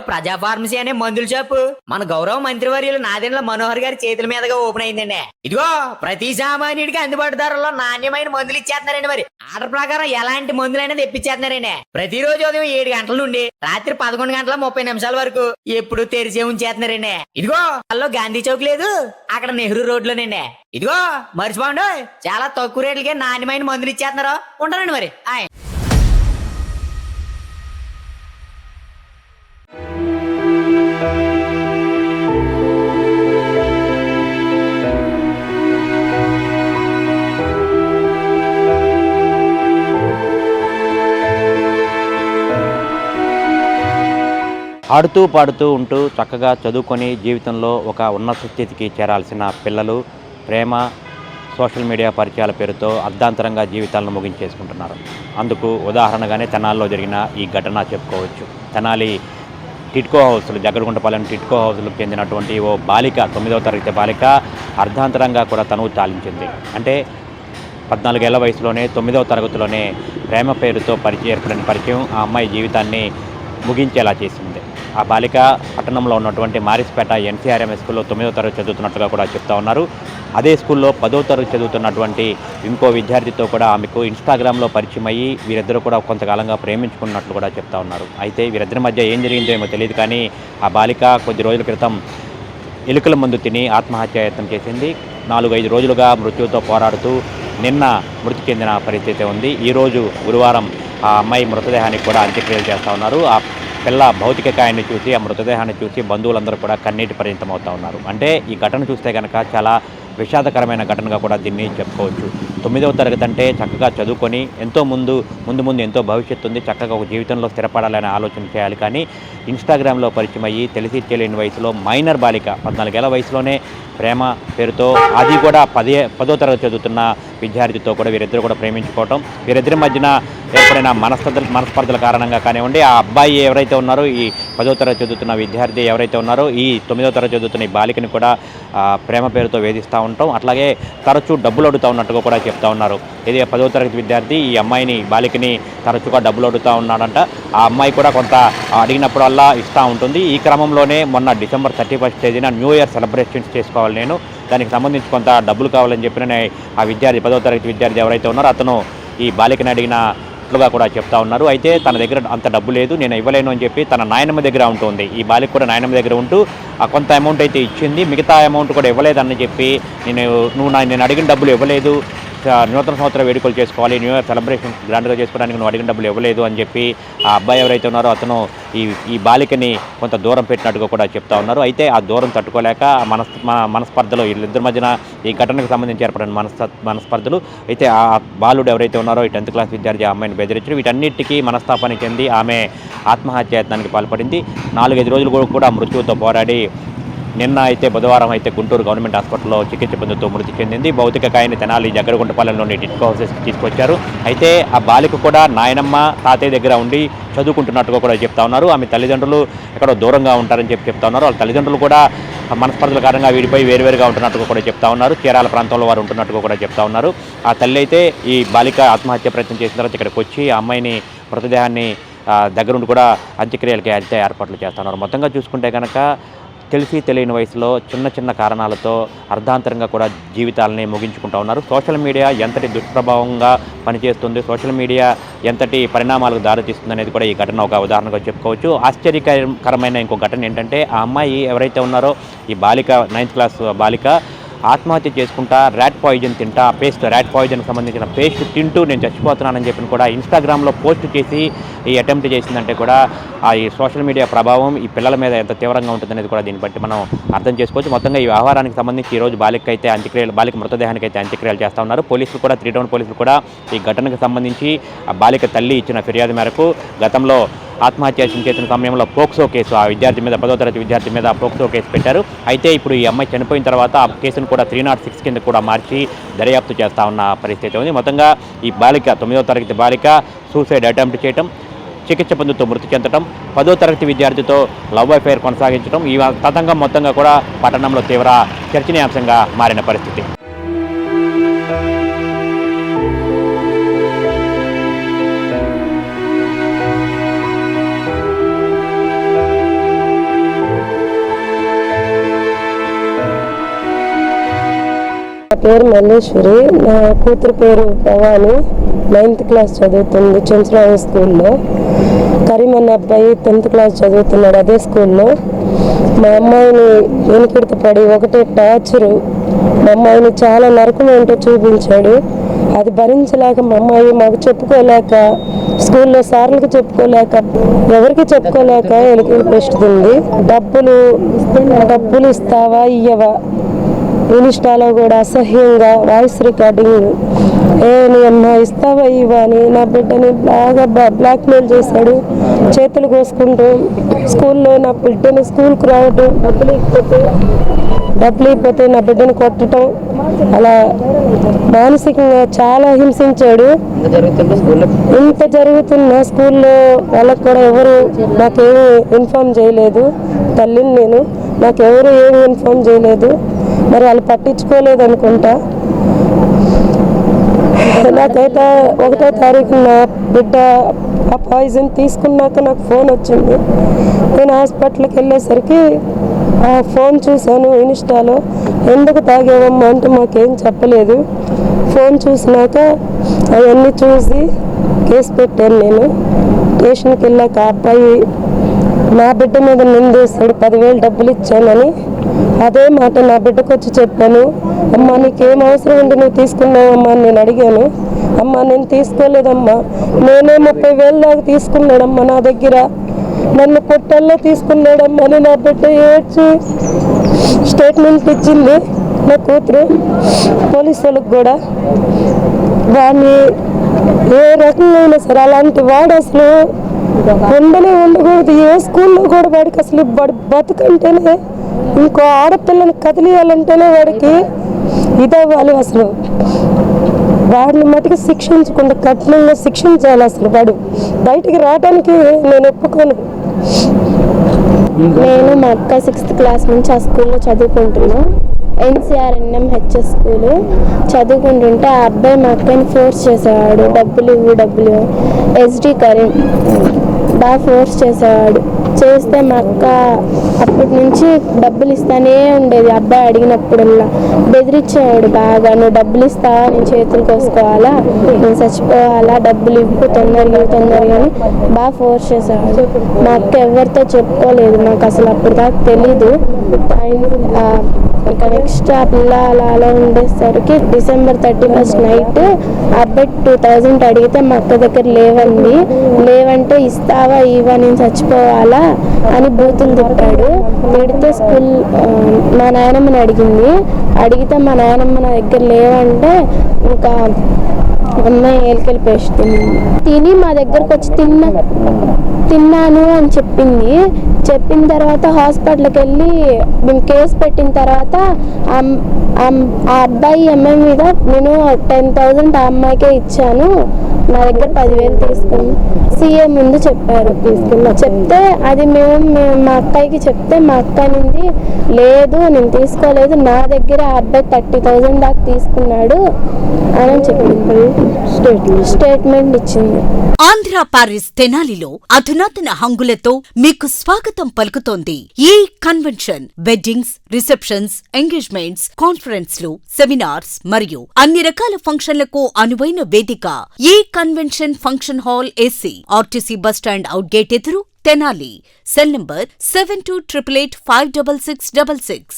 ప్రజా ఫార్మసీ అనే మందుల షాపు మన గౌరవ మంత్రివర్యులు నాదెండ్ల మనోహర్ గారి చేతుల మీదుగా ఓపెన్ అయిందండి. ఇదిగో ప్రతి సామాన్యుడికి అందుబాటు ధరలో నాణ్యమైన మందులు ఇచ్చేస్తున్నారండి. మరి ఆర్డర్ ప్రకారం ఎలాంటి మందులైనా తెప్పించేస్తున్నారండి. ప్రతిరోజు ఉదయం 7 గంటల నుండి రాత్రి 11 గంటల 30 నిమిషాల వరకు ఎప్పుడు తెరిచే ఉంచేస్తున్నారండి. ఇదిగో అల్లో గాంధీ చౌక్ లేదు, అక్కడ నెహ్రూ రోడ్ లోనండి. ఇదిగో మర్చిపోండి, చాలా తక్కువ రేట్లకే నాణ్యమైన మందులు ఇచ్చేస్తున్నారు. ఉంటారండి మరి. ఆడుతూ పాడుతూ ఉంటూ చక్కగా చదువుకొని జీవితంలో ఒక ఉన్నత స్థితికి చేరాల్సిన పిల్లలు ప్రేమ సోషల్ మీడియా పరిచయాల పేరుతో అర్ధాంతరంగా జీవితాలను ముగించేసుకుంటున్నారు. అందుకు ఉదాహరణగానే తెనాలిలో జరిగిన ఈ ఘటన చెప్పుకోవచ్చు. తెనాలి టిట్కో హౌస్లు, జగ్గరగుంటపాలెం టిట్కో హౌస్లకు చెందినటువంటి ఓ బాలిక, 9వ తరగతి బాలిక అర్ధాంతరంగా కూడా తనువు చాలించింది. అంటే 14 ఏళ్ల వయసులోనే 9వ తరగతిలోనే ప్రేమ పేరుతో ఏర్పడిన పరిచయం ఆ అమ్మాయి జీవితాన్ని ముగించేలా చేసింది. ఆ బాలిక పట్టణంలో ఉన్నటువంటి మారిస్పేట ఎన్సీఆర్ఎంఎస్ స్కూల్లో 9వ తరగతి చదువుతున్నట్టుగా కూడా చెప్తా ఉన్నారు. అదే స్కూల్లో 10వ తరగతి చదువుతున్నటువంటి ఇంకో విద్యార్థితో కూడా ఆమెకు ఇన్స్టాగ్రామ్లో పరిచయం అయ్యి వీరిద్దరూ కూడా కొంతకాలంగా ప్రేమించుకున్నట్లు కూడా చెప్తా ఉన్నారు. అయితే వీరిద్దరి మధ్య ఏం జరిగిందో ఏమో తెలియదు, కానీ ఆ బాలిక కొద్ది రోజుల క్రితం ఎలుకల మందు తిని ఆత్మహత్యాయత్నం చేసింది. 4-5 రోజులుగా మృత్యువుతో పోరాడుతూ నిన్న మృతి చెందిన పరిస్థితి ఉంది. ఈరోజు గురువారం ఆ అమ్మాయి మృతదేహానికి కూడా అంత్యక్రియలు చేస్తూ ఉన్నారు. ఆ పిల్ల భౌతిక కాయాన్ని చూసి, ఆ మృతదేహాన్ని చూసి బంధువులందరూ కూడా కన్నీటి పరిమితం అవుతూ ఉన్నారు. అంటే ఈ ఘటన చూస్తే కనుక చాలా విషాదకరమైన ఘటనగా కూడా దీన్ని చెప్పుకోవచ్చు. 9వ తరగతి అంటే చక్కగా చదువుకొని ముందు ఎంతో భవిష్యత్తు ఉంది, చక్కగా ఒక జీవితంలో స్థిరపడాలనే ఆలోచన చేయాలి. కానీ ఇన్స్టాగ్రామ్లో పరిచయం అయ్యి తెలిసి తెలియని వయసులో మైనర్ బాలిక 14 ఏళ్ల వయసులోనే ప్రేమ పేరుతో, అది కూడా 10వ తరగతి చదువుతున్న విద్యార్థితో కూడా వీరిద్దరు కూడా ప్రేమించుకోవటం, వీరిద్దరి మధ్యన ఏర్పడిన మనస్పర్ధల కారణంగా కానివ్వండి, ఆ అబ్బాయి ఎవరైతే ఉన్నారో, ఈ 10వ తరగతి చదువుతున్న విద్యార్థి ఎవరైతే ఉన్నారో, ఈ 9వ తరగతి చదువుతున్న ఈ బాలికని కూడా ప్రేమ పేరుతో వేధిస్తూ ఉంటాం. అట్లాగే తరచూ డబ్బులు అడుగుతూ ఉన్నట్టుగా కూడా చెప్తా ఉన్నారు. ఇది 10వ తరగతి విద్యార్థి ఈ అమ్మాయిని, బాలికని తరచుగా డబ్బులు అడుగుతూ ఉన్నాడంట. ఆ అమ్మాయి కూడా కొంత అడిగినప్పుడల్లా ఇస్తూ ఉంటుంది. ఈ క్రమంలోనే మొన్న December 31st తేదీన న్యూ ఇయర్ సెలబ్రేషన్స్ చేసుకోవాలి నేను, దానికి సంబంధించి కొంత డబ్బులు కావాలని చెప్పిన ఆ విద్యార్థి, 10వ తరగతి విద్యార్థి ఎవరైతే ఉన్నారో అతను ఈ బాలికని అడిగినట్లుగా కూడా చెప్తా ఉన్నారు. అయితే తన దగ్గర అంత డబ్బు లేదు, నేను ఇవ్వలేను అని చెప్పి తన నాయనమ్మ దగ్గర ఉంటుంది. ఈ బాలిక కూడా నాయనమ్మ దగ్గర ఉంటూ కొంత అమౌంట్ అయితే ఇచ్చింది, మిగతా అమౌంట్ కూడా ఇవ్వలేదని చెప్పి, నేను అడిగిన డబ్బులు ఇవ్వలేదు, నూతన సంవత్సర వేడుకలు చేసుకోవాలి, న్యూ ఇయర్ సెలబ్రేషన్ గ్రాండ్గా చేసుకోవడానికి నువ్వు అడిగిన డబ్బులు ఇవ్వలేదు అని చెప్పి ఆ అబ్బాయి ఎవరైతే ఉన్నారో అతను ఈ బాలికని కొంత దూరం పెట్టినట్టుగా కూడా చెప్తా ఉన్నారు. అయితే ఆ దూరం తట్టుకోలేక మనస్పర్ధలు, వీళ్ళిద్దరి మధ్యన ఈ ఘటనకు సంబంధించి ఏర్పడిన మనస్పర్ధలు, అయితే ఆ బాలుడు ఎవరైతే ఉన్నారో ఈ 10th క్లాస్ విద్యార్థి ఆ అమ్మాయిని బెదిరించారు. వీటన్నిటికీ మనస్తాపానికి చెంది ఆమె ఆత్మహత్యాయత్నానికి పాల్పడింది. 4-5 రోజులు కూడా మృత్యువుతో పోరాడి నిన్న అయితే బుధవారం అయితే గుంటూరు గవర్నమెంట్ హాస్పిటల్లో చికిత్స పొందుతూ మృతి చెందింది. భౌతిక కాయాన్ని తెనాలి జగ్గరగుంటపాలెంలోని టిట్కో హౌసెస్కి తీసుకొచ్చారు. అయితే ఆ బాలిక కూడా నాయనమ్మ తాతయ్య దగ్గర ఉండి చదువుకుంటున్నట్టుగా కూడా చెప్తా ఉన్నారు. ఆమె తల్లిదండ్రులు ఎక్కడో దూరంగా ఉంటారని చెప్తా ఉన్నారు. వాళ్ళ తల్లిదండ్రులు కూడా మనస్పర్ధల కారణంగా వీడిపై వేరువేరుగా ఉంటున్నట్టుగా కూడా చెప్తా ఉన్నారు. చీరాల ప్రాంతంలో వారు ఉంటున్నట్టుగా కూడా చెప్తా ఉన్నారు. ఆ తల్లి అయితే ఈ బాలిక ఆత్మహత్య ప్రయత్నం చేసిన తర్వాత ఇక్కడికి వచ్చి ఆ అమ్మాయిని మృతదేహాన్ని దగ్గరుండి కూడా అంత్యక్రియలకి అయితే ఏర్పాట్లు చేస్తూ ఉన్నారు. మొత్తంగా చూసుకుంటే కనుక తెలిసి తెలియని వయసులో చిన్న కారణాలతో అర్ధాంతరంగా కూడా జీవితాలని ముగించుకుంటూ ఉన్నారు. సోషల్ మీడియా ఎంతటి దుష్ప్రభావంగా పనిచేస్తుంది, సోషల్ మీడియా ఎంతటి పరిణామాలకు దారితీస్తుంది అనేది కూడా ఈ ఘటన ఒక ఉదాహరణగా చెప్పుకోవచ్చు. ఆశ్చర్యకరమైన ఇంకో ఘటన ఏంటంటే, ఆ అమ్మాయి ఎవరైతే ఉన్నారో ఈ బాలిక, 9th క్లాస్ బాలిక ఆత్మహత్య చేసుకుంటా ర్యాట్ పాయిజన్ తింటా, ర్యాట్ పాయిజన్కి సంబంధించిన పేస్ట్ తింటూ నేను చచ్చిపోతున్నానని చెప్పి కూడా ఇన్స్టాగ్రామ్లో పోస్ట్ చేసి ఈ అటెంప్ట్ చేసిందంటే కూడా ఈ సోషల్ మీడియా ప్రభావం ఈ పిల్లల మీద ఎంత తీవ్రంగా ఉంటుందనేది కూడా దీన్ని బట్టి మనం అర్థం చేసుకోవచ్చు. మొత్తంగా ఈ వ్యవహారానికి సంబంధించి ఈరోజు బాలిక మృతదేహానికి అయితే అంత్యక్రియలు చేస్తూ ఉన్నారు. పోలీసులు కూడా, 3 టౌన్ పోలీసులు కూడా ఈ ఘటనకు సంబంధించి ఆ బాలిక తల్లి ఇచ్చిన ఫిర్యాదు మేరకు గతంలో ఆత్మహత్య చేసిన సమయంలో పోక్సో కేసు, ఆ విద్యార్థి మీద, 10వ తరగతి విద్యార్థి మీద పోక్సో కేసు పెట్టారు. అయితే ఇప్పుడు ఈ అమ్మాయి చనిపోయిన తర్వాత ఆ కేసును కూడా 306 కింద కూడా మార్చి దర్యాప్తు చేస్తూ ఉన్న పరిస్థితి ఉంది. మొత్తంగా ఈ బాలిక, 9వ తరగతి బాలిక సూసైడ్ అటెంప్ట్ చేయటం, చికిత్స పొందుతూ మృతి చెందడం, 10వ తరగతి విద్యార్థితో లవ్ అఫైర్ కొనసాగించడం, ఈ తతంగం మొత్తంగా కూడా పట్టణంలో తీవ్ర చర్చనీయాంశంగా మారిన పరిస్థితి. నా పేరు మల్లేశ్వరి. నా కూతురు పేరు భవాని. 9th క్లాస్ చదువుతుంది చెంచురావు స్కూల్లో. కరీమన్న అబ్బాయి 10th క్లాస్ చదువుతున్నాడు అదే స్కూల్లో. మా అమ్మాయిని వెనుకిడత పడి ఒకటే టార్చరు. మా అమ్మాయిని చాలా నరకం ఏంటో చూపించాడు. అది భరించలేక మా అమ్మాయి మాకు చెప్పుకోలేక, స్కూల్లో సార్లకు చెప్పుకోలేక, ఎవరికి చెప్పుకోలేక ఎలుకలు పెస్తుంది. డబ్బులు ఇస్తావా ఇయ్యవా, ఇన్స్టాలో కూడా అసహ్యంగా వాయిస్ రికార్డింగ్, నీ అమ్మ ఇస్తావా ఇవ్వా అని నా బిడ్డని బాగా బ్లాక్మెయిల్ చేశాడు. చేతులు కోసుకుంటూ స్కూల్లో నా బిడ్డని స్కూల్కి రావటం, డబ్బులు ఇవ్వకపోతే నా బిడ్డను కొట్టడం, అలా మానసికంగా చాలా హింసించాడు. ఇంత జరుగుతున్న స్కూల్లో వాళ్ళకు కూడా ఎవరు నాకేమీ ఇన్ఫార్మ్ చేయలేదు. తల్లిని నేను, నాకెవరు ఏమి ఇన్ఫార్మ్ చేయలేదు. మరి వాళ్ళు పట్టించుకోలేదు అనుకుంటా. నాకైతే 1వ తారీఖు నా బిడ్డ ఆ పాయిజన్ తీసుకున్నాక నాకు ఫోన్ వచ్చింది. నేను హాస్పిటల్కి వెళ్ళేసరికి ఆ ఫోన్ చూశాను ఇన్స్టాలో. ఎందుకు తాగేవమ్మా అంటే మాకేం చెప్పలేదు. ఫోన్ చూసినాక అవన్నీ చూసి కేసు పెట్టాను. నేను స్టేషన్కి వెళ్ళాక ఆ అబ్బాయి నా బిడ్డ మీద నిందేశాడు 10,000 డబ్బులు ఇచ్చానని. అదే మాట నా బిడ్డకు వచ్చి చెప్పాను. అమ్మ నీకేం అవసరం ఉండి నువ్వు తీసుకున్నావమ్మా అని నేను అడిగాను. అమ్మ నేను తీసుకోలేదమ్మా, నేనే 30,000 దాకా తీసుకున్నాడమ్మా నా దగ్గర, నన్ను పొట్టల్లో తీసుకున్నాడమ్మా అని నా బిడ్డ ఏడ్చి స్టేట్మెంట్ ఇచ్చింది. నా కూతురు పోలీసు వాళ్ళకి కూడా వాడిని ఏ రకంగా అయినా సరే అలాంటి వాడు అసలు ఉండకూడదు. ఏ స్కూల్లో కూడా వాడికి అసలు వాడి బతుకంటేనే, ఇంకో ఆడపిల్లని కదిలియాలంటేనే వాడికి ఇదవ్వాలి. అసలు వాడిని మటుకు శిక్షించకుండా కఠినంగా శిక్షించాలి. అసలు వాడు బయటికి రావడానికి నేను ఒప్పుకోను. నేను మా అక్క 6th క్లాస్ నుంచి ఆ స్కూల్లో చదువుకుంటున్నాను. NCRNMHS స్కూలు చదువుకుంటుంటే ఆ అబ్బాయి మా అక్కని ఫోర్స్ చేసేవాడు. డబ్బులు ఇవ్వు SD కరీం బాగా ఫోర్స్ చేసేవాడు. చేస్తే మా అక్క అప్పటి నుంచి డబ్బులు ఇస్తానే ఉండేది. అబ్బాయి అడిగినప్పుడల్లా బెదిరించేవాడు బాగా. నువ్వు డబ్బులు ఇస్తావా, నేను చేతులు కోసుకోవాలా, నేను చచ్చిపోవాలా, డబ్బులు ఇవ్వు తొందరగా అని బాగా ఫోర్స్ చేసేవాడు. మా అక్క ఎవరితో చెప్పుకోలేదు, నాకు అసలు అప్పుడు దాకా తెలీదు. ఇంకా నెక్స్ట్ ఆ పిల్ల అలా ఉండేసరికి December 31st నైట్ అబ్బాయి 2,000 అడిగితే మా అక్క దగ్గర లేవంటే ఇస్తావా ఇవా, నేను చచ్చిపోవాలా అని బూతులు తిట్టాడు. తిడితే స్కూల్ మా నాయనమ్మని అడిగితే మా నాయనమ్మ నా దగ్గర లేవంటే ఇంకా అమ్మాయి ఏలికలు పేస్తుంది. తిని మా దగ్గరకు వచ్చి తిన్నాను అని చెప్పిన తర్వాత హాస్పిటల్కి వెళ్ళి మేము కేసు పెట్టిన తర్వాత ఆ అబ్బాయి అమ్మాయి మీద నేను 10,000 ఆ అమ్మాయికే ఇచ్చాను, నా దగ్గర 10,000 తీసుకుని CA ముందు చెప్పారు. చెప్తే అది మేము మా అక్కయ్యకి చెప్తే మా అక్క నుండి లేదు నేను తీసుకోలేదు, నా దగ్గర ఆ అబ్బాయి 30,000 దాకా తీసుకున్నాడు అని చెప్పింది. స్టేట్మెంట్ ఇచ్చింది. ఆంధ్ర పారిస్ తెనాలిలో అధునాతన హంగులతో మీకు స్వాగతం పలుకుతోంది ఈ కన్వెన్షన్. వెడ్డింగ్స్, రిసెప్షన్స్, ఎంగేజ్మెంట్స్, కాన్ఫరెన్స్లు, సెమినార్స్ మరియు అన్ని రకాల ఫంక్షన్లకు అనువైన వేదిక ఈ convention function hall AC, RTC bus stand out gate ఎదురు, తెనాలి. Cell number 7288856666.